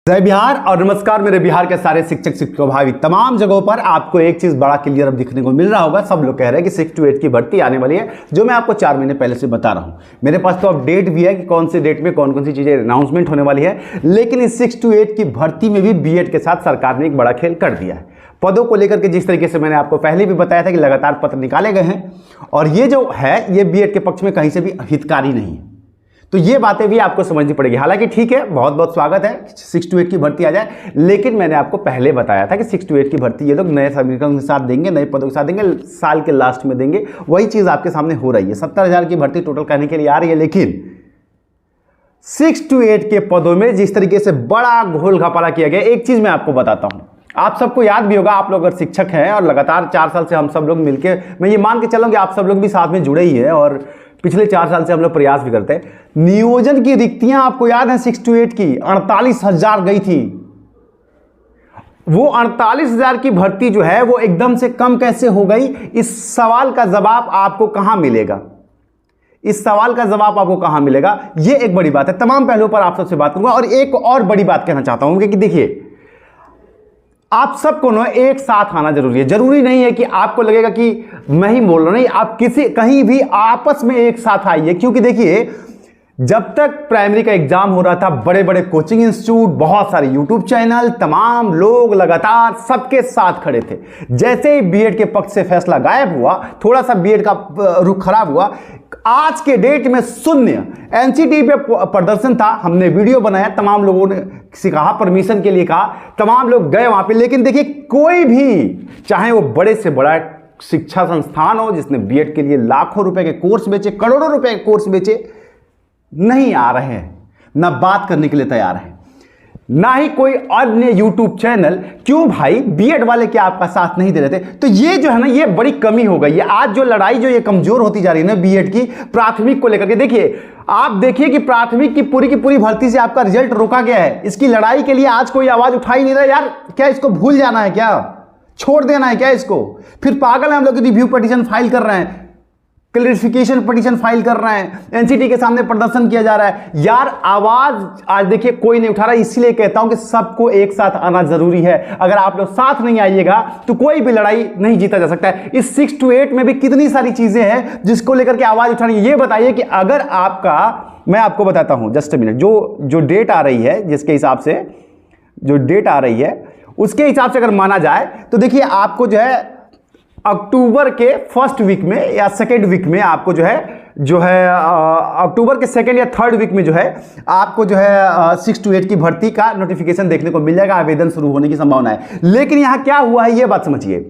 जय बिहार और नमस्कार मेरे बिहार के सारे शिक्षक शिक्षकों भाई। तमाम जगहों पर आपको एक चीज बड़ा क्लियर अब दिखने को मिल रहा होगा। सब लोग कह रहे हैं कि 6 to 8 की भर्ती आने वाली है, जो मैं आपको 4 महीने पहले से बता रहा हूं। मेरे पास तो अब डेट भी है कि कौन से डेट में कौन कौन सी चीजें अनाउंसमेंट होने वाली है। लेकिन इस 6 to 8 की भर्ती में भी बीएड के साथ सरकार ने एक बड़ा खेल कर दिया है। पदों को लेकर के जिस तरीके से मैंने आपको पहले भी बताया था कि लगातार पत्र निकाले गए हैं, और ये जो है ये बीएड के पक्ष में कहीं से भी हितकारी नहीं है। तो ये बातें भी आपको समझनी पड़ेगी। हालांकि ठीक है, बहुत बहुत स्वागत है 6 to 8 की भर्ती आ जाए, लेकिन मैंने आपको पहले बताया था कि 6 to 8 की भर्ती ये लोग नए समीकरण के साथ देंगे, नए पदों के साथ देंगे, साल के लास्ट में देंगे। वही चीज आपके सामने हो रही है। 70,000 की भर्ती टोटल करने के लिए आ रही है, लेकिन 6 to 8 के पदों में जिस तरीके से बड़ा घोल घपाला किया गया, एक चीज मैं आपको बताता हूं। आप सबको याद भी होगा, आप लोग अगर शिक्षक हैं और लगातार 4 साल से हम सब लोग मिलकर, मैं ये मान के चलूं कि आप सब लोग भी साथ में जुड़े ही है और पिछले 4 साल से हम लोग प्रयास भी करते हैं। नियोजन की रिक्तियां आपको याद है 6 to 8 की 48,000 गई थी। वो 48,000 की भर्ती जो है वो एकदम से कम कैसे हो गई? इस सवाल का जवाब आपको कहां मिलेगा? इस सवाल का जवाब आपको कहां मिलेगा? ये एक बड़ी बात है। तमाम पहलुओं पर आप सबसे बात करूंगा। और एक और बड़ी बात कहना चाहता हूं कि देखिए, आप सबको ना एक साथ आना जरूरी है। जरूरी नहीं है कि आपको लगेगा कि मैं ही बोल रहा हूं, नहीं, आप किसी कहीं भी आपस में एक साथ आइए। क्योंकि देखिए, जब तक प्राइमरी का एग्जाम हो रहा था, बड़े बड़े कोचिंग इंस्टीट्यूट, बहुत सारे यूट्यूब चैनल, तमाम लोग लगातार सबके साथ खड़े थे। जैसे ही बीएड के पक्ष से फैसला गायब हुआ, थोड़ा सा बीएड का रुख खराब हुआ, आज के डेट में शून्य एनसीटी पे प्रदर्शन था। हमने वीडियो बनाया, तमाम लोगों ने किसी कहा, परमिशन के लिए कहा, तमाम लोग गए वहां पे। लेकिन देखिए, कोई भी, चाहे वो बड़े से बड़ा शिक्षा संस्थान हो जिसने बीएड के लिए लाखों रुपए के कोर्स बेचे, करोड़ों रुपए के कोर्स बेचे, नहीं आ रहे हैं, ना बात करने के लिए तैयार है, ना ही कोई अन्य यूट्यूब चैनल। क्यों भाई? बीएड वाले क्या आपका साथ नहीं दे रहे थे? तो ये जो है ना, ये बड़ी कमी हो गई है। आज जो लड़ाई जो ये कमजोर होती जा रही है ना बीएड की, प्राथमिक को लेकर के, देखिए आप देखिए कि प्राथमिक की पूरी भर्ती से आपका रिजल्ट रोका गया है। इसकी लड़ाई के लिए आज कोई आवाज उठा ही नहीं रहा। यार क्या इसको भूल जाना है? क्या छोड़ देना है क्या इसको? फिर पागल है हम लोग रिव्यू पिटीशन फाइल कर रहे हैं, क्लैरिफिकेशन पिटीशन फाइल कर रहे हैं, एनसीटी के सामने प्रदर्शन किया जा रहा है। यार आवाज आज देखिए कोई नहीं उठा रहा। इसलिए कहता हूं कि सबको एक साथ आना जरूरी है। अगर आप लोग साथ नहीं आइएगा तो कोई भी लड़ाई नहीं जीता जा सकता है। इस 6 to 8 में भी कितनी सारी चीजें हैं जिसको लेकर के आवाज उठानी है। ये बताइए कि अगर आपका, मैं आपको बताता हूं, जस्ट मिनट, जो डेट आ रही है, जिसके हिसाब से जो डेट आ रही है उसके हिसाब से अगर माना जाए तो देखिए, आपको जो है अक्टूबर के फर्स्ट वीक में या सेकेंड वीक में आपको जो है अक्टूबर के सेकेंड या थर्ड वीक में जो है आपको जो है 6 to 8 की भर्ती का नोटिफिकेशन देखने को मिल जाएगा। आवेदन शुरू होने की संभावना है। लेकिन यहां क्या हुआ है, यह बात समझिए।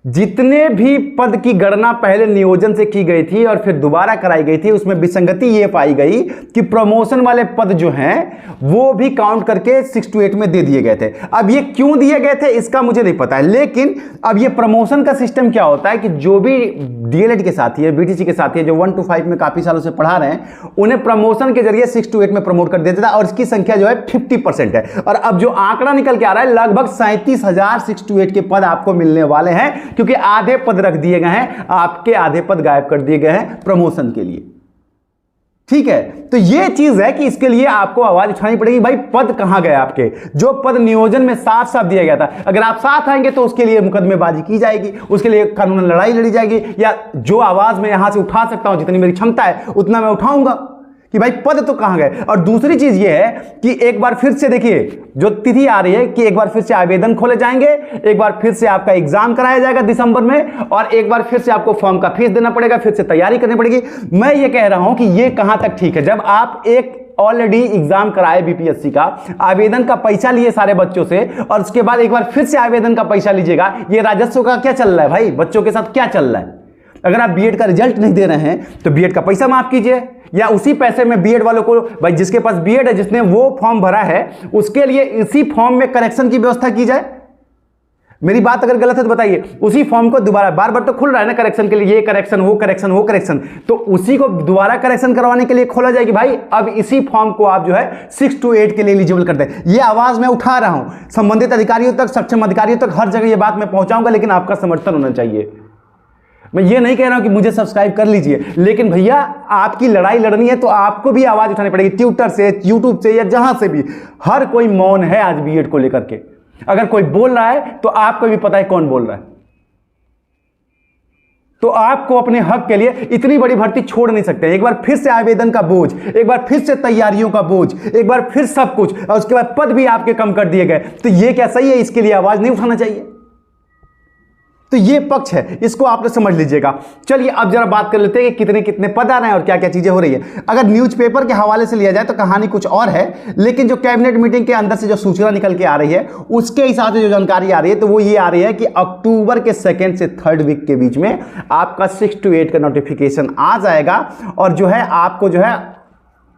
जितने भी पद की गणना पहले नियोजन से की गई थी और फिर दोबारा कराई गई थी, उसमें विसंगति यह पाई गई कि प्रमोशन वाले पद जो हैं वो भी काउंट करके 6 to 8 में दे दिए गए थे। अब ये क्यों दिए गए थे इसका मुझे नहीं पता है। लेकिन अब ये प्रमोशन का सिस्टम क्या होता है कि जो भी डीएलएड के साथी है, बीटीसी के साथी है, जो 1 to 5 में काफी सालों से पढ़ा रहे हैं, उन्हें प्रमोशन के जरिए 6 to 8 में प्रमोट कर देता था। और इसकी संख्या जो है 50% है। और अब जो आंकड़ा निकल के आ रहा है, लगभग 37,000 6 to 8 के पद आपको मिलने वाले हैं, क्योंकि आधे पद रख दिए गए हैं, आपके आधे पद गायब कर दिए गए हैं प्रमोशन के लिए। ठीक है, तो यह चीज है कि इसके लिए आपको आवाज उठानी पड़ेगी। भाई पद कहां गए आपके? जो पद नियोजन में साफ साफ दिया गया था, अगर आप साथ आएंगे तो उसके लिए मुकदमेबाजी की जाएगी, उसके लिए कानूनी लड़ाई लड़ी जाएगी। या जो आवाज मैं यहां से उठा सकता हूं, जितनी मेरी क्षमता है उतना मैं उठाऊंगा कि भाई पद तो कहां गए। और दूसरी चीज यह है कि एक बार फिर से देखिए, जो तिथि आ रही है कि एक बार फिर से आवेदन खोले जाएंगे, एक बार फिर से आपका एग्जाम कराया जाएगा दिसंबर में, और एक बार फिर से आपको फॉर्म का फीस देना पड़ेगा, फिर से तैयारी करनी पड़ेगी। मैं ये कह रहा हूं कि ये कहां तक ठीक है? जब आप एक ऑलरेडी एग्जाम कराए बीपीएससी का, आवेदन का पैसा लिए सारे बच्चों से, और उसके बाद एक बार फिर से आवेदन का पैसा लीजिएगा, ये राजस्व का क्या चल रहा है भाई? बच्चों के साथ क्या चल रहा है? अगर आप बीएड का रिजल्ट नहीं दे रहे हैं तो बीएड का पैसा माफ कीजिए, या उसी पैसे में बीएड वालों को, भाई जिसके पास बीएड है, जिसने वो फॉर्म भरा है, उसके लिए इसी फॉर्म में करेक्शन की व्यवस्था की जाए। मेरी बात अगर गलत है तो बताइए। उसी फॉर्म को दोबारा, बार बार तो खुल रहा है ना करेक्शन के लिए, ये करेक्शन, वो करेक्शन, वो करेक्शन, तो उसी को दोबारा करेक्शन करवाने के लिए खोला जाए कि भाई अब इसी फॉर्म को आप जो है 6 to 8 के लिए एलिजिबल कर दें। ये आवाज मैं उठा रहा हूं, संबंधित अधिकारियों तक, सक्षम अधिकारियों तक, हर जगह ये बात मैं पहुंचाऊंगा, लेकिन आपका समर्थन होना चाहिए। मैं ये नहीं कह रहा हूं कि मुझे सब्सक्राइब कर लीजिए, लेकिन भैया आपकी लड़ाई लड़नी है तो आपको भी आवाज उठानी पड़ेगी, ट्विटर से, यूट्यूब से या जहां से भी। हर कोई मौन है आज बीएड को लेकर के। अगर कोई बोल रहा है तो आपको भी पता है कौन बोल रहा है। तो आपको अपने हक के लिए इतनी बड़ी भर्ती छोड़ नहीं सकते। एक बार फिर से आवेदन का बोझ, एक बार फिर से तैयारियों का बोझ, एक बार फिर सब कुछ, और उसके बाद पद भी आपके कम कर दिए गए, तो ये क्या सही है? इसके लिए आवाज नहीं उठाना चाहिए। तो ये पक्ष है, इसको आप लोग समझ लीजिएगा। चलिए अब जरा बात कर लेते हैं कि कितने कितने पद आ रहे हैं और क्या क्या चीजें हो रही है। अगर न्यूज़पेपर के हवाले से लिया जाए तो कहानी कुछ और है, लेकिन जो कैबिनेट मीटिंग के अंदर से जो सूचना निकल के आ रही है उसके हिसाब से जो जानकारी आ रही है तो वो ये आ रही है कि अक्टूबर के 2nd से 3rd वीक के बीच में आपका 6 to 8 का नोटिफिकेशन आ जाएगा, और जो है आपको जो है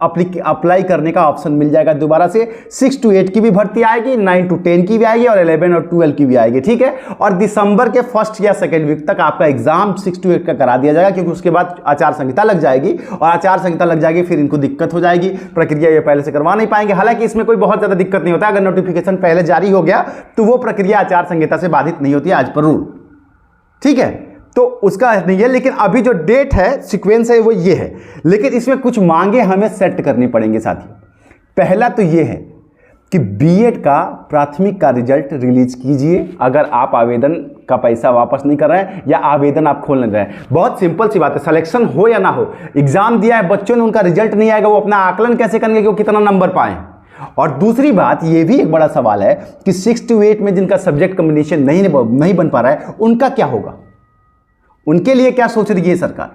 अप्लाई करने का ऑप्शन मिल जाएगा दोबारा से। 6 to 8 की भी भर्ती आएगी, 9 to 10 की भी आएगी और 11 और 12 की भी आएगी, ठीक है। और दिसंबर के 1st या 2nd वीक तक आपका एग्जाम 6 to 8 का करा दिया जाएगा, क्योंकि उसके बाद आचार संहिता लग जाएगी, और आचार संहिता लग जाएगी फिर इनको दिक्कत हो जाएगी, प्रक्रिया ये पहले से करवा नहीं पाएंगे। हालांकि इसमें कोई बहुत ज्यादा दिक्कत नहीं होता, अगर नोटिफिकेशन पहले जारी हो गया तो वो प्रक्रिया आचार संहिता से बाधित नहीं होती आज पर रूल, ठीक है। तो उसका नहीं है, लेकिन अभी जो डेट है, सीक्वेंस है, वो ये है। लेकिन इसमें कुछ मांगे हमें सेट करनी पड़ेंगे साथियों। पहला तो ये है कि बीएड का प्राथमिक का रिजल्ट रिलीज कीजिए अगर आप आवेदन का पैसा वापस नहीं कर रहे हैं या आवेदन आप खोल नहीं रहे हैं। बहुत सिंपल सी बात है, सिलेक्शन हो या ना हो, एग्जाम दिया है बच्चों ने, उनका रिजल्ट नहीं आएगा, वो अपना आकलन कैसे करेंगे कि वो कितना नंबर पाए। और दूसरी बात, ये भी एक बड़ा सवाल है कि 6 to 8 में जिनका सब्जेक्ट कॉम्बिनेशन नहीं बन पा रहा है उनका क्या होगा, उनके लिए क्या सोच रही है सरकार।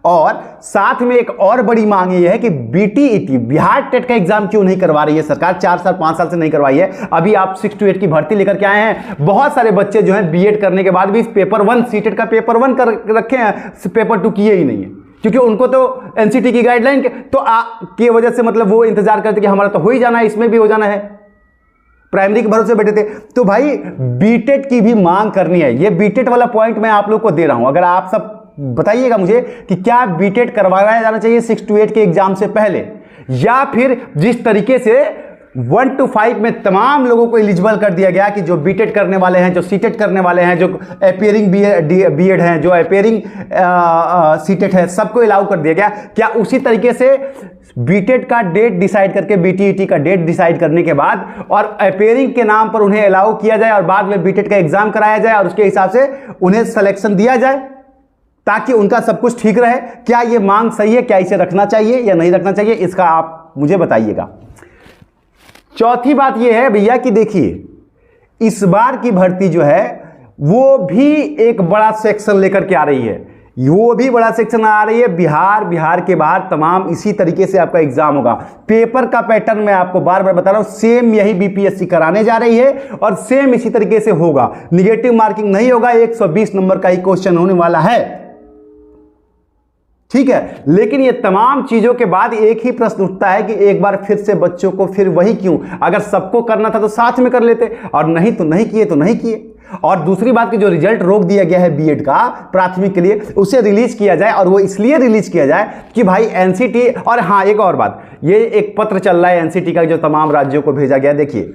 और साथ में एक और बड़ी मांग यह है कि बीटीईटी बिहार टेट का एग्जाम क्यों नहीं करवा रही है सरकार, 4 साल 5 साल से नहीं करवाई है। अभी आप 6 to 8 की भर्ती लेकर के आए हैं, बहुत सारे बच्चे जो हैं बीएड करने के बाद भी पेपर 1 सीटेट का पेपर 1 कर रखे हैं, पेपर 2 किए ही नहीं है, क्योंकि उनको तो एनसीटी की गाइडलाइन की वजह से मतलब वो इंतजार करते कि हमारा तो हो ही जाना है, इसमें भी हो जाना है, प्राइमरी के भरोसे बैठे थे। तो भाई बीटेट की भी मांग करनी है। ये बीटेट वाला पॉइंट मैं आप लोग को दे रहा हूं, अगर आप सब बताइएगा मुझे कि क्या बीटेट करवाया जाना चाहिए 6 to 8 के एग्जाम से पहले, या फिर जिस तरीके से 1 to 5 में तमाम लोगों को एलिजिबल कर दिया गया कि जो बीटेट करने वाले हैं, जो सीटेट करने वाले हैं, जो अपेयरिंग बीएड हैं, जो अपेयरिंग सीटेट है, सबको अलाउ कर दिया गया। क्या उसी तरीके से बीटेट का डेट डिसाइड करके बीटीईटी का डेट डिसाइड करने के बाद और अपेयरिंग के नाम पर उन्हें अलाउ किया जाए और बाद में बीटेट का एग्जाम कराया जाए और उसके हिसाब से उन्हें सिलेक्शन दिया जाए ताकि उनका सब कुछ ठीक रहे? क्या यह मांग सही है? क्या इसे रखना चाहिए या नहीं रखना चाहिए? इसका आप मुझे बताइएगा। चौथी बात यह है भैया कि देखिए इस बार की भर्ती जो है वो भी एक बड़ा सेक्शन लेकर के आ रही है, वो भी बड़ा सेक्शन आ रही है। बिहार के बाहर तमाम इसी तरीके से आपका एग्जाम होगा। पेपर का पैटर्न मैं आपको बार बार बता रहा हूं, सेम यही बीपीएससी कराने जा रही है और सेम इसी तरीके से होगा। निगेटिव मार्किंग नहीं होगा, 120 नंबर का ही क्वेश्चन होने वाला है, ठीक है। लेकिन ये तमाम चीजों के बाद एक ही प्रश्न उठता है कि एक बार फिर से बच्चों को फिर वही क्यों? अगर सबको करना था तो साथ में कर लेते, और नहीं तो नहीं किए तो नहीं किए। और दूसरी बात कि जो रिजल्ट रोक दिया गया है बीएड का प्राथमिक के लिए, उसे रिलीज किया जाए, और वो इसलिए रिलीज किया जाए कि भाई एनसीटी। और हाँ, एक और बात, ये एक पत्र चल रहा है एनसीटी का जो तमाम राज्यों को भेजा गया। देखिए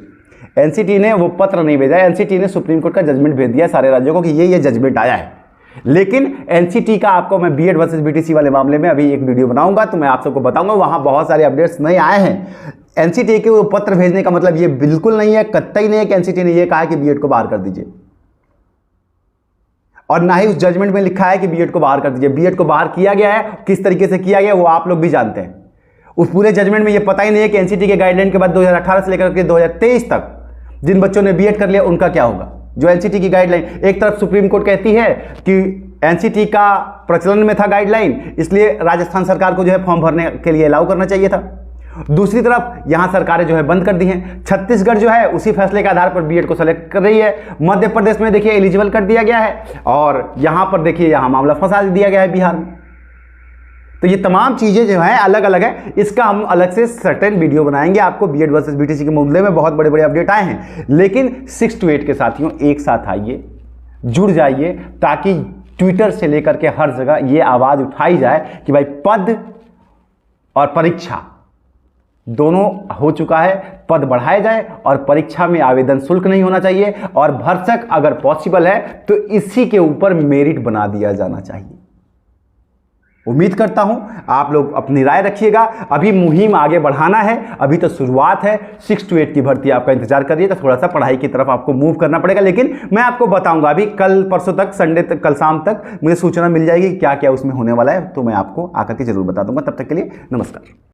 एनसीटी ने वो पत्र नहीं भेजा है, एनसीटी ने सुप्रीम कोर्ट का जजमेंट भेज दिया सारे राज्यों को कि ये जजमेंट आया है। लेकिन एनसीटी का आपको मैं बीएड वर्सेस बीटीसी वाले मामले में अभी एक वीडियो बनाऊंगा तो मैं आप सबको बताऊंगा, वहां बहुत सारे अपडेट्स नहीं आए हैं। एनसीटी के वो पत्र भेजने का मतलब ये बिल्कुल नहीं है, कतई नहीं है कि एनसीटी ने ये कहा कि बीएड को बाहर कर दीजिए, और ना ही उस जजमेंट में लिखा है कि बीएड को बाहर कर दीजिए। बीएड को बाहर किया गया है, किस तरीके से किया गया वो आप लोग भी जानते हैं। उस पूरे जजमेंट में ये पता ही नहीं है कि एनसीटी के गाइडलाइन के बाद 2018 से लेकर के 2023 तक जिन बच्चों ने बीएड कर लिया उनका क्या होगा। जो एनसीटी की गाइडलाइन, एक तरफ सुप्रीम कोर्ट कहती है कि एनसीटी का प्रचलन में था गाइडलाइन, इसलिए राजस्थान सरकार को जो है फॉर्म भरने के लिए अलाउ करना चाहिए था। दूसरी तरफ यहां सरकारें जो है बंद कर दी हैं। छत्तीसगढ़ जो है उसी फैसले के आधार पर बीएड को सेलेक्ट कर रही है। मध्य प्रदेश में देखिए एलिजिबल कर दिया गया है, और यहां पर देखिए यहां मामला फंसा दिया गया है बिहार में। तो ये तमाम चीजें जो है अलग अलग है, इसका हम अलग से सर्टेन वीडियो बनाएंगे आपको। बीएड वर्सेस बीटीसी के मामले में बहुत बड़े बड़े अपडेट आए हैं, लेकिन 6 to 8 के साथियों एक साथ आइए, जुड़ जाइए, ताकि ट्विटर से लेकर के हर जगह ये आवाज उठाई जाए कि भाई पद और परीक्षा दोनों हो चुका है, पद बढ़ाए जाए और परीक्षा में आवेदन शुल्क नहीं होना चाहिए और भरसक अगर पॉसिबल है तो इसी के ऊपर मेरिट बना दिया जाना चाहिए। उम्मीद करता हूं आप लोग अपनी राय रखिएगा। अभी मुहिम आगे बढ़ाना है, अभी तो शुरुआत है। 6 to 8 की भर्ती आपका इंतजार कर रही है, तो थोड़ा सा पढ़ाई की तरफ आपको मूव करना पड़ेगा, लेकिन मैं आपको बताऊंगा अभी कल परसों तक, संडे तक, कल शाम तक मुझे सूचना मिल जाएगी क्या क्या उसमें होने वाला है, तो मैं आपको आकर के जरूर बता दूंगा। तब तक के लिए नमस्कार।